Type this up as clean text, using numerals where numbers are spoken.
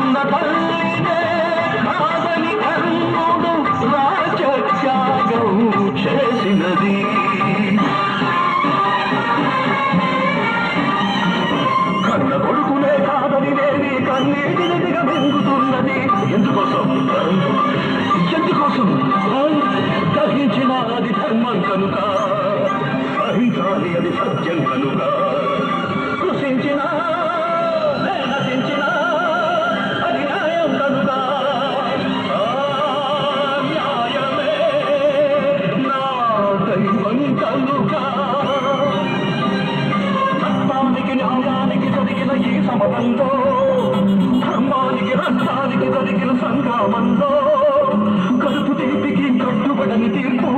కన్న తల్లినే కాదని కన్నుడు రాజత్యాగం చేసినది. కన్న కొడుకునే కాదని లేని కన్నీటిని దిగమింగుతున్నది. ఎందుకోసం దహించిన అది ధర్మం కనుక, సహించాలి అది సత్యం కనుక. కృషించిన నశించిన అది న్యాయం కనుక. న్యాయమే నా దైవం కనుక. సత్యానికి న్యాయానికి జరిగిన ఈ సమరంలో, ధర్మానికి రక్తానికి జరిగిన సంగ్రామంలో కడుపు తీపికి కట్టుబడని తీర్పు